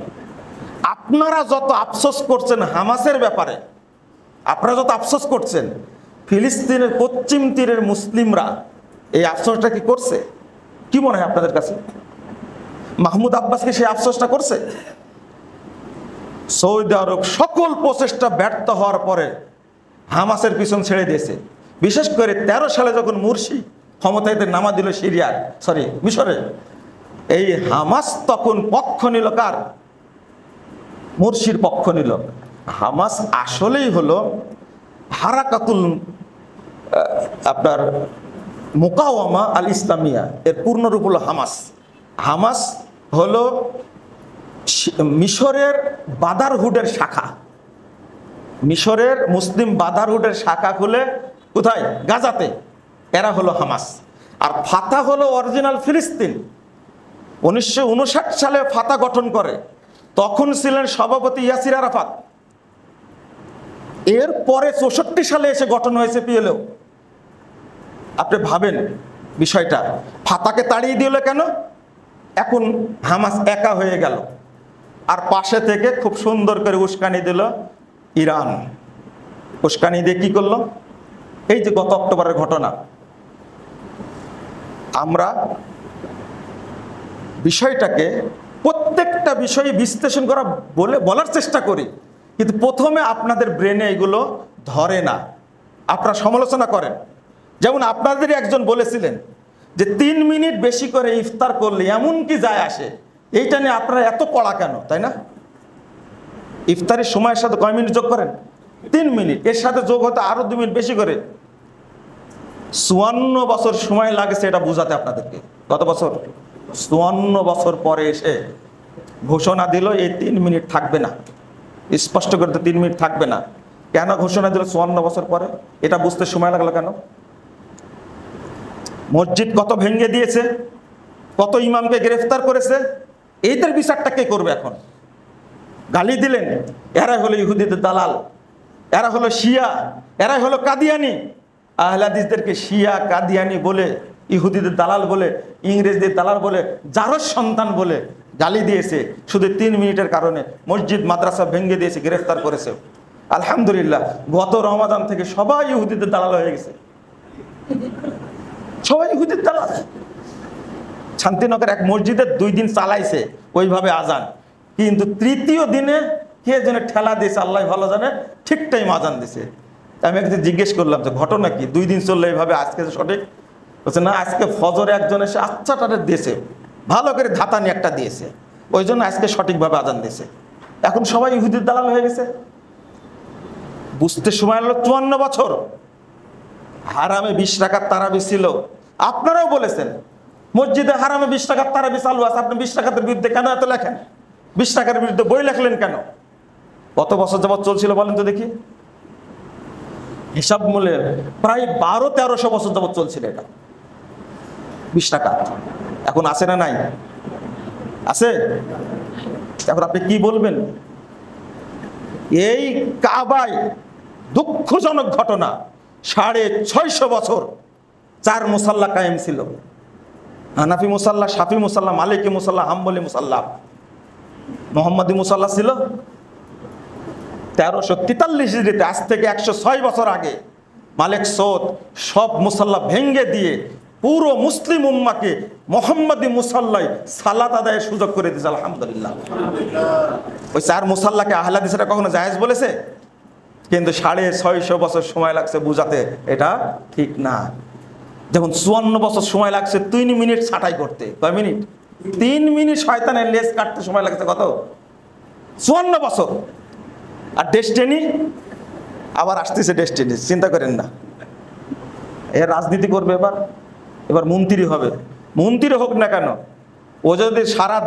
আপনারা যত আফসোস করছেন হামাসের ব্যাপারে, আপনারা যত আফসোস করছেন, ফিলিস্তিনের পশ্চিম তীরের মুসলিমরা এই আফসোসটা কি করছে? কি মনে হয় আপনাদের কাছে? মাহমুদ আব্বাস কি সেই আফসোসটা করছে? সৌদি আরব সকল প্রচেষ্টা ব্যর্থ হওয়ার পরে হামাসের পিছন ছেড়ে দিয়েছে। বিশেষ করে 13 সালে যখন মুরসি ক্ষমতায় নামা দিল মিশরে, এই হামাস তখন পক্ষ নিল কার? মুরসির পক্ষ নিল। হামাস আসলেই হলো হারাকাতুল আপনার মুকাওয়ামা আল ইসলামিয়া, এর পূর্ণরূপ হলো হামাস। হামাস হলো মিশরের বাদারহুডের শাখা। মিশরের মুসলিম বাদারহুডের শাখা খুলে কোথায়? গাজাতে। এরা হলো হামাস। আর ফাতা হলো অরিজিনাল ফিলিস্তিন। 1959 সালে ফাতা গঠন করে, তখন ছিলেন সভাপতি ইয়াসির আরাফাত। এরপরে 64 সালে এসে গঠন হয়েছে পিএলও। আপনি ভাবেন বিষয়টা, ফাতাকে তাড়িয়ে দিল কেন? এখন হামাস একা হয়ে গেল। আর পাশে থেকে খুব সুন্দর করে উস্কানি দিল ইরান। উস্কানি দিয়ে কি করলো? এই যে গত অক্টোবরের ঘটনা, আমরা বিষয়টাকে প্রত্যেকটা বিষয়ে বিশ্লেষণ করা বলার চেষ্টা করি, কিন্তু প্রথমে আপনাদের ব্রেনে এগুলো ধরে না, আপনারা সমালোচনা করেন। যেমন আপনাদের একজন বলেছিলেন যে 3 মিনিট বেশি করে ইফতার করলে এমন কি যায় আসে, এইটা নিয়ে আপনারা এত কড়া কেন, তাই না? ইফতারের সময়ের সাথে কয় মিনিট যোগ করেন? 3 মিনিট। এর সাথে যোগ হতে আরো 2 মিনিট বেশি করে। 54 বছর সময় লাগছে এটা বোঝাতে আপনাদেরকে। কত বছর? 54 বছর পরে এসে ঘোষণা দিল এই 3 মিনিট থাকবে না, স্পষ্ট করতে 3 মিনিট থাকবে না। কেন ঘোষণা দিল 54 বছর পরে? এটা বুঝতে সময় লাগলো কেন? মসজিদ কত ভেঙে দিয়েছে, কত ইমামকে গ্রেফতার করেছে, এইটার বিচারটা কে করবে? এখন গালি দিলেন, এরা হলো ইহুদিদের দালাল, এরা হলো শিয়া, এরা হলো কাদিয়ানি। আহলে হাদিসদেরকে শিয়া কাদিয়ানি বলে, ইহুদিদের দালাল বলে, ইংরেজদের দালাল বলে, জারজ সন্তান বলে গালি দিয়েছে শুধু 3 মিনিটের কারণে। মসজিদ মাদ্রাসা ভেঙে দিয়েছে, গ্রেফতার করেছে। আলহামদুলিল্লাহ, গত রমাদান থেকে সবাই ইহুদিদের দালাল হয়ে গেছে, সবাই ইহুদির দালাল। শান্তিনগর এক মসজিদের 2 দিন চালাইছে ওইভাবে আজান, কিন্তু 3য় দিনে কে যেন ঠেলা দিয়েছে, আল্লাহ ভালো জানে, ঠিক টাইম আজান দিছে। আমি একদিন জিজ্ঞেস করলাম যে ঘটনা কি, 2 দিন চললো এইভাবে, আজকে সঠিক? বলছে না, আজকে ফজরে একজন এসে আচ্ছাটারে দিয়েছে, ভালো করে ধাতানি একটা দিয়েছে, ওই জন্য আজকে সঠিকভাবে আজান দিয়েছে। এখন সবাই ইহুদির দালাল হয়ে গেছে। বুঝতে সময় হলো 54 বছর। হারামে 20 টাকার তারাবি ছিল, আপনারাও বলেছেন মসজিদে হারামে 20 টাকার তারাবি চালু আছে, আপনি 20 টাকার বিরুদ্ধে কেন এত লেখেন? 20 টাকার বিরুদ্ধে বই লেখলেন কেন? কত বছর যাবৎ চলছিল বলেন তো দেখি? হিসাব মূলে প্রায় 1200-1300 বছর যাবৎ চলছিল এটা 20 টাকা। এখন আছে না নাই? আছে। এখন আপনি কি বলবেন? এই কাবায় দুঃখজনক ঘটনা, 650 বছর 4 মুসাল্লা কায়েম ছিল। হানাফি মুসাল্লা, শাফি মুসাল্লা, মালিকি মুসাল্লা, হাম্বলি মুসাল্লা, মোহাম্মদী মুসাল্লা ছিল। 1343 হিজরিতে, আজ থেকে 106 বছর আগে মালিক সৌদ সব মুসাল্লা ভেঙ্গে দিয়ে পুরো মুসলিম উম্মাকে মোহাম্মদী মুসাল্লায় সালাত আদায়ের সুযোগ করে দিয়েছে, আলহামদুলিল্লাহ। ওই 4 মুসাল্লাকে আহলে হাদিসরা কখনো জায়েজ বলেছে? কিন্তু 650 বছর সময় লাগছে বুঝাতে, এটা ঠিক না। যখন 54 বছর সময় লাগছে 3 মিনিট ছাঁটাই করতে, কয় মিনিট? 3 মিনিট শয়তানের লেজ কাটতে সময় লাগছে কত? 54 বছর। আর ডেস্টিনি আবার আসতেছে, ডেস্টিনি চিন্তা করেন না। এর রাজনীতি করবে, এবার মন্ত্রী হবে। মন্ত্রী হোক না কেন, ও যদি সারা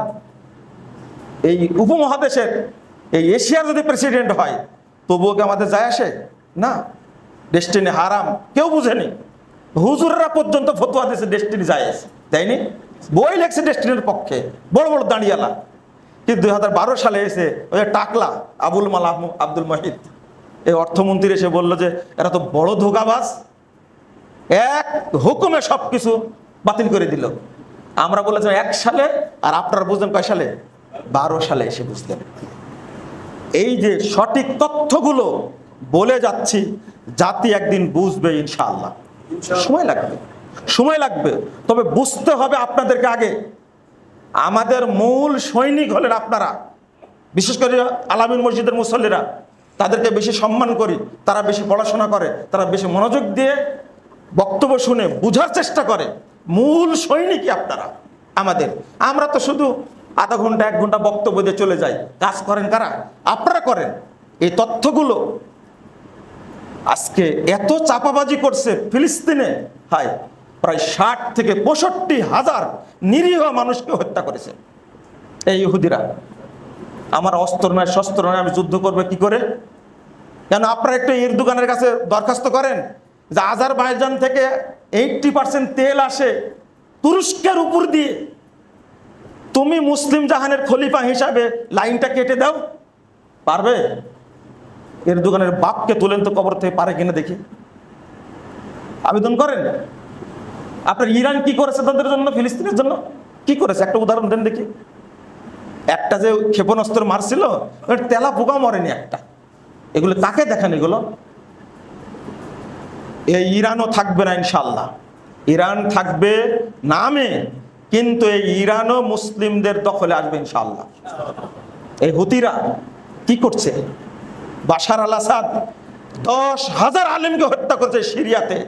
এই উপমহাদেশের এই এশিয়ার যদি প্রেসিডেন্ট হয়, তবুও কি আমাদের যায় আসে? না। ডেস্টিনি হারাম কেউ বুঝেনি, হুজুররা পর্যন্ত ফতোয়া দিয়েছে ডেস্টিনি জায়েজ, তাইনি? বই লেখছে ডেস্টিনির পক্ষে, বড় বড় দাঁড়িয়ালা। কিন্তু 2012 সালে এসে ওই টাকলা আব্দুল মহিদ এই অর্থমন্ত্রী এসে বলল যে এরা তো বড় ধোঁকাবাজ, এক হুকুমে সবকিছু বাতিল করে দিল। আমরা বলেছিলাম 1 সালে, আর আপনারা বুঝলেন কয় সালে? 12 সালে এসে বুঝলেন। এই যে সঠিক তথ্যগুলো বলে যাচ্ছি, জাতি একদিন বুঝবে ইনশাআল্লাহ। সময় লাগবে, তবে বুঝতে হবে আপনাদেরকে আগে। আমাদের মূল সৈনিক হলেন আপনারা, বিশেষ করে আলামিন মসজিদের মুসল্লিরা। তাদেরকে বেশি সম্মান করি, তারা বেশি পড়াশোনা করে, তারা বেশি মনোযোগ দিয়ে বক্তব্য শুনে বুঝার চেষ্টা করে। মূল সৈনিকই আপনারা আমাদের। আমরা তো শুধু আধা ঘন্টা 1 ঘন্টা বক্তব্য দিয়ে চলে যাই। কাজ করেন কারা? আপনারা করেন। এই তথ্যগুলো আজকে এত চাপাবাজি করছে ফিলিস্তিনে, হায় প্রায় 60 থেকে 65 হাজার নিরীহ মানুষকে হত্যা করেছে এই ইহুদিরা। আমার অস্ত্র নয়, শস্ত্র নয়, আমি যুদ্ধ করবে কি করে? কেন আপনারা একটু এরদোগানের কাছে দরখাস্ত করেন যে আজারবাইজান থেকে 80% তেল আসে তুরস্কের উপর দিয়ে, তুমি মুসলিম জাহানের খলিফা হিসাবে লাইনটা কেটে দাও, পারবে? এরদোগানের বাপকে তুলেন তো কবর থেকে, পারে কিনা দেখি, আবেদন করেন। আপনার ইরান কি করেছে তাদের জন্য, ফিলিস্তিনের জন্য কি করেছে? একটা উদাহরণ দেন দেখি। একটা যে ক্ষেপণাস্ত্র মারছিল, তেলা পোকা মরেনি একটা। এগুলো কাকে দেখেন? এগুলো এই ইরানও থাকবে না ইনশাল্লাহ। ইরান থাকবে নামে, কিন্তু এই ইরানও মুসলিমদের দখলে আসবে ইনশাল্লাহ। এই হুতিরা কি করছে? বাশার আল আসাদ 10,000 আলেমকে হত্যা করছে সিরিয়াতে।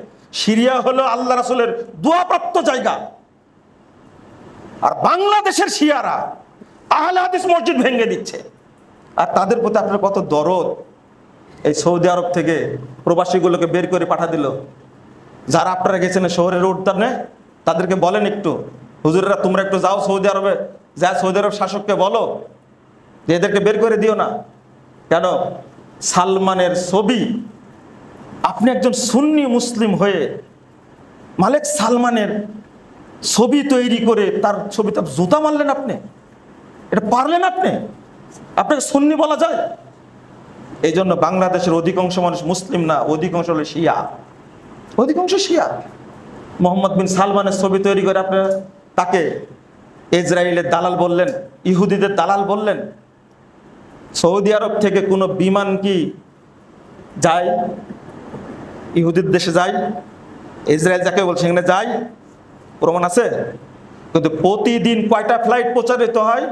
সিরিয়া হলো আল্লাহ রাসূলের দোয়াপ্রাপ্ত জায়গা। আর বাংলাদেশের শিয়ারা আহলে হাদিস মসজিদ ভেঙে দিচ্ছে। আর তাদের প্রতি আপনার কত দরদ। এই সৌদি আরব থেকে প্রবাসীগুলোকে বের করে পাঠা দিল। যারা আপনারা গেছেন শহরের উদ্যানে, তাদেরকে বলেন একটু, হুজুরেরা তোমরা একটু যাও সৌদি আরবে, যা সৌদি আরব শাসককে বলো যে এদেরকে বের করে দিও না। কেন? সালমানের ছবি, আপনি একজন সুন্নি মুসলিম হয়ে মালিক সালমানের ছবি তৈরি করে তার ছবিতে জুতা মারলেন আপনি? এটা পারলেন আপনি? আপনাকে সুন্নি বলা যায়? এই জন্য বাংলাদেশের অধিকাংশ মানুষ মুসলিম না, অধিকাংশ হলো শিয়া, অধিকাংশ শিয়া। মোহাম্মদ বিন সালমানের ছবি তৈরি করে আপনারা তাকে ইসরায়েলের দালাল বললেন, ইহুদিদের দালাল বললেন। সৌদি আরব থেকে কোনো বিমান কি যায় ইহুদির দেশে? যায়? ইসরায়েল যাকে বলছে সেখানে যায়? প্রমাণ আছে? কিন্তু প্রতিদিন কয়টা ফ্লাইট প্রচলিত হয়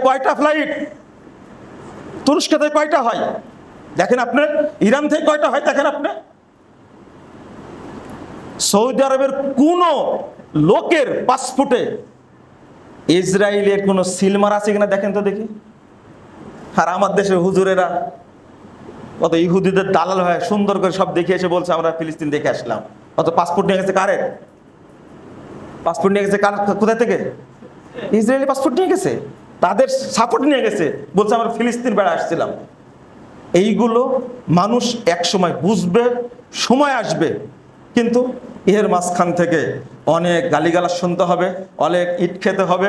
কয়টা ফ্লাইট? তুরস্ক থেকে কয়টা হয় দেখেন আপনি, ইরান থেকে কয়টা হয় দেখেন আপনি। সৌদি আরবের কোন লোকের পাসপোর্টে ইসরায়েলের কোন সিলমার আছে কিনা দেখেন তো দেখি। আর আমার দেশের হুজুরেরা কত ইহুদিদের দালাল হয়, সুন্দর করে সব দেখে এসে বলছে আমরা ফিলিস্তিন দেখে আসলাম। অত পাসপোর্ট নিয়ে গেছে কারে? পাসপোর্ট নিয়ে গেছে কার? কোথায় থেকে? ইসরায়েলি পাসপোর্ট নিয়ে গেছে, তাদের সাপোর্ট নিয়ে গেছে, বলছে আমরা ফিলিস্তিন বেড়া আসছিলাম। এইগুলো মানুষ এক সময় বুঝবে, সময় আসবে। কিন্তু এর মাঝখান থেকে অনেক গালিগালাজ শুনতে হবে, অনেক ইট খেতে হবে,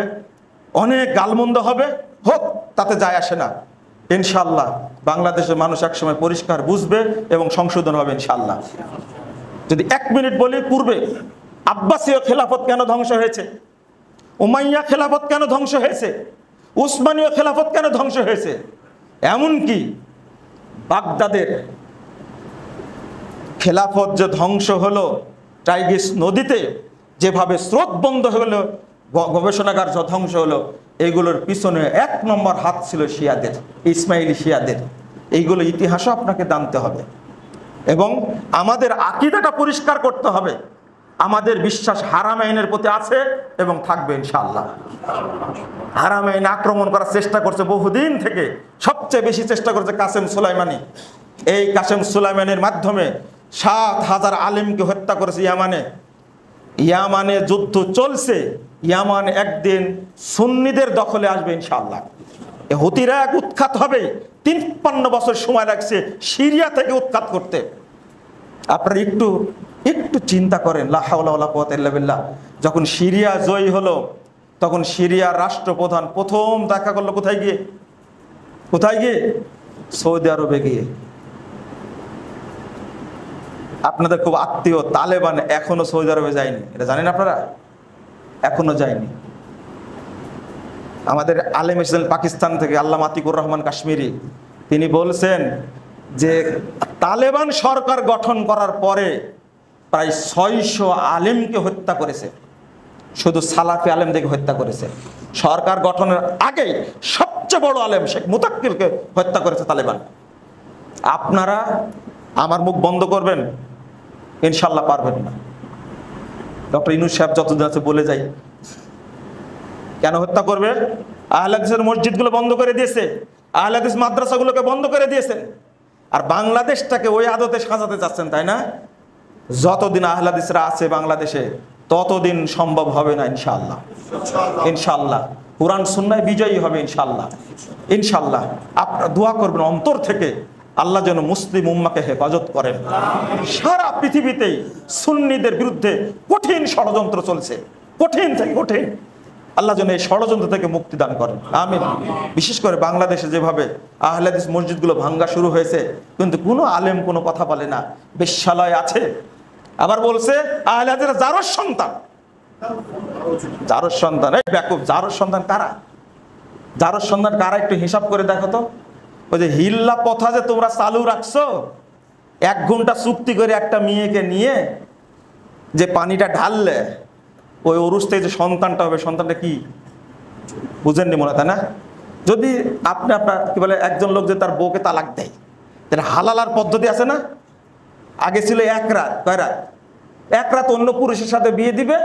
অনেক গালমন্দ হবে, হোক, তাতে যায় আসে না। ইনশাল্লাহ বাংলাদেশের মানুষ এক সময় পরিষ্কার বুঝবে এবং সংশোধন হবে ইনশাল্লাহ। যদি 1 মিনিট বলি, পূর্বে আব্বাসীয় খেলাফত কেন ধ্বংস হয়েছে, উমাইয়া খেলাফত কেন ধ্বংস হয়েছে, উসমানীয় খেলাফত কেন ধ্বংস হয়েছে, এমনকি বাগদাদের খেলাফত যে ধ্বংস হলো টাইগ্রিস নদীতে যেভাবে স্রোত বন্ধ হলো, গবেষণাগার ধ্বংস হলো, এইগুলোর পিছনে 1 নম্বর হাত ছিল শিয়াদের, ইসমাইলি শিয়াদের। এইগুলো ইতিহাসও আপনাকে জানতে হবে এবং আমাদের আকীদাটা পরিষ্কার করতে হবে। আমাদের বিশ্বাস হারামাইনের প্রতি আছে এবং থাকবে ইনশাআল্লাহ। হারামাইন আক্রমণ করার চেষ্টা করছে বহুদিন থেকে, সবচেয়ে বেশি চেষ্টা করছে কাসেম সুলাইমানি। এই কাসেম সুলাইমানের মাধ্যমে 7,000 আলেমকে হত্যা করেছে ইয়ামানে। ইয়ামানে যুদ্ধ চলছে, ইয়ামান একদিন সুন্নিদের দখলে আসবে ইনশাআল্লাহ। হুতিরা এক উৎখাত হবে, 53 বছর সময় লাগছে সিরিয়া থেকে উৎখাত করতে। আপনারা একটু চিন্তা করেন, লা হাওলা ওয়ালা কুওয়াতা ইল্লা বিল্লাহ। যখন সিরিয়া জয়ী হলো, তখন সিরিয়ার রাষ্ট্রপ্রধান প্রথম দেখা করলো কোথায় গিয়ে? সৌদি আরবে গিয়ে। আপনাদের খুব আত্মীয় তালেবান এখনো সৌদি আরবে যায়নি, এটা জানেন আপনারা? এখনো যায়নি। আমাদের আলেম এসেছেন পাকিস্তান থেকে, আল্লামা আতিকুর রহমান কাশ্মীরি, তিনি বলছেন যে তালেবান সরকার গঠন করার পরে প্রায় 600 আলেমকে হত্যা করেছে, শুধু সালাফি আলেমদেরকে হত্যা করেছে। সরকার গঠনের আগে সবচেয়ে বড় আলেম শেখ মুতাক্কিলকে হত্যা করেছে তালেবান। আপনারা আমার মুখ বন্ধ করবেন? ইনশাল্লাহ পারবেন না। ডক্টর ইউনূস সাহেব যতদিন আছে বলে যাই, কেন হত্যা করবে? আহলে হাদিসের মসজিদগুলো বন্ধ করে দিয়েছে, আহলে হাদিস মাদ্রাসাগুলোকে বন্ধ করে দিয়েছেন, আর বাংলাদেশটাকে ওই আদতে সাজাতে চাচ্ছেন, তাই না? যতদিন আহলে হাদিসরা আছে বাংলাদেশে ততদিন সম্ভব হবে না ইনশাআল্লাহ। ইনশাআল্লাহ কুরআন সুন্নাহ বিজয়ী হবে ইনশাআল্লাহ। ইনশাআল্লাহ আপনারা দোয়া করবেন অন্তর থেকে, আল্লাহ যেন মুসলিম উম্মাকে হেফাজত করেন। সারা পৃথিবীতেই সুন্নিদের বিরুদ্ধে কঠিন ষড়যন্ত্র চলছে, কঠিন থেকে কঠিন। আল্লাহ যেন এই ষড়যন্ত্র থেকে মুক্তি দান করেন, আমিন। বিশেষ করে বাংলাদেশে যেভাবে আহলে হাদিস মসজিদগুলো ভাঙ্গা শুরু হয়েছে, কিন্তু কোনো আলেম কোনো কথা বলে না, বেশ্যালয় আছে। আবার বলছে আহলে হাদিসরা জারজ সন্তান, জারজ সন্তান। এই ব্যাকুব, জারজ সন্তান কারা? জারজ সন্তান কারা একটু হিসাব করে দেখো তো। ওই যে হিল্লা প্রথা যে তোমরা চালু রাখছো, 1 ঘন্টা চুক্তি করে একটা মেয়েকে নিয়ে যে পানিটা ঢাললে ওই অরুষ থেকে যে সন্তানটা হবে, সন্তানটা কি বুঝেননি মনে, তাই না? যদি আপনার কি বলে একজন লোক যে তার বউকে তালাক দেয়, তাহলে হালালার পদ্ধতি আছে না? আগে ছিল 1 রাত, কয় রাত? 1 রাত অন্য পুরুষের সাথে বিয়ে দিবে,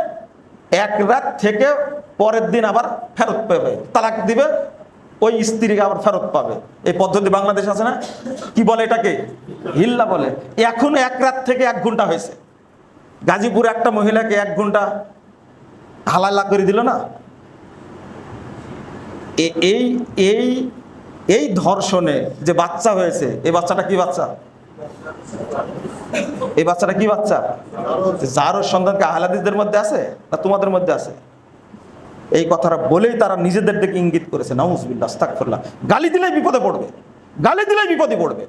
1 রাত থেকে পরের দিন আবার ফেরত পাবে, তালাক দিবে, ওই স্ত্রীকে আবার ফেরত পাবে। এই পদ্ধতি বাংলাদেশ আছে না? কি বলে এটাকে? হিল্লা বলে। এখন 1 রাত থেকে 1 ঘন্টা হয়েছে। গাজীপুরে একটা মহিলাকে 1 ঘন্টা হালালা করে দিল না। এই ধর্ষণে যে বাচ্চা হয়েছে, এই বাচ্চাটা কি বাচ্চা? এই বাচ্চাটা কি বাচ্চা? যার সন্তানকে আহলে হাদিসদের মধ্যে আছে না তোমাদের মধ্যে আছে? এই কথাটা বলেই তারা নিজেদের দিকে ইঙ্গিত করেছে। নাউজুবিল্লাহ, আস্তাগফিরুল্লাহ। গালি দিলেই বিপদে পড়বে, গালি দিলেই বিপদে পড়বে।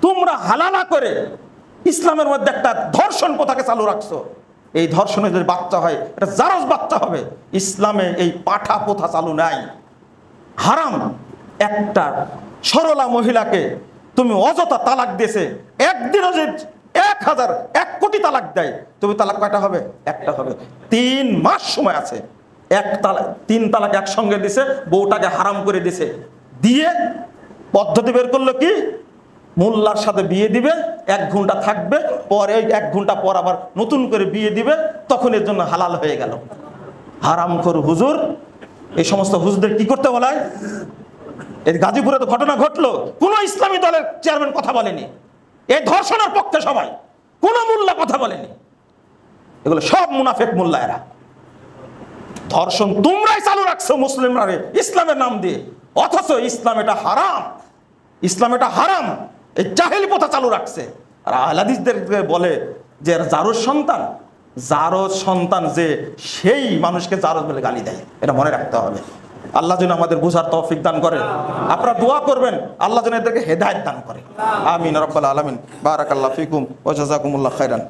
তোমরা হালালা করে ইসলামের মধ্যে একটা ধর্ষণ প্রথাকে চালু রাখছো। এই ধর্ষণে যদি বাচ্চা হয়, এটা জারজ বাচ্চা হবে। ইসলামে এই পাঠা প্রথা চালু নাই, হারাম। একটা সরলা মহিলাকে তুমি অযথা তালাক দিয়েছে, একদিনও যে 1 কোটি তালাক দেয়, তুমি তালাক কয়টা হবে? একটা হবে। 3 মাস সময় আছে। 3 তালাক একসঙ্গে দিছে, বউটাকে হারাম করে দিছে, দিয়ে পদ্ধতি বের করলো কি? মোল্লার সাথে বিয়ে দিবে, 1 ঘন্টা থাকবে, পরে 1 ঘন্টা পর আবার নতুন করে বিয়ে দিবে, তখন এর জন্য হালাল হয়ে গেল। হারামখোর হুজুর। এই সমস্ত হুজুরদের কি করতে বলা হয়? এই গাজীপুরে তো ঘটনা ঘটলো, কোন ইসলামী দলের চেয়ারম্যান কথা বলেনি। এই ধর্ষণের পক্ষে সবাই, কোন মোল্লা কথা বলেনি। এগুলো সব মুনাফিক মোল্লা। এরা ধর্ষণ তোমরাই চালু রাখছো মুসলিমরা ইসলামের নাম দিয়ে, অথচ ইসলাম এটা হারাম। ইসলাম এটা হারাম, এই জাহেলি প্রথা চালু রাখছে। আর আহলে হাদিসদেরকে বলে যে জারজ সন্তান, জারজ সন্তান যে সেই মানুষকে জারজ বলে গালি দেয়। এটা মনে রাখতে হবে। আল্লাহ যেন আমাদের বুঝার তৌফিক দান করে। আপনারা দোয়া করবেন আল্লাহ যেন এদেরকে হেদায়েত দান করে। আমিন রাব্বাল আলামিন। বারাকাল্লাহু ফিকুম ওয়া জাযাকুমুল্লাহু খাইরান।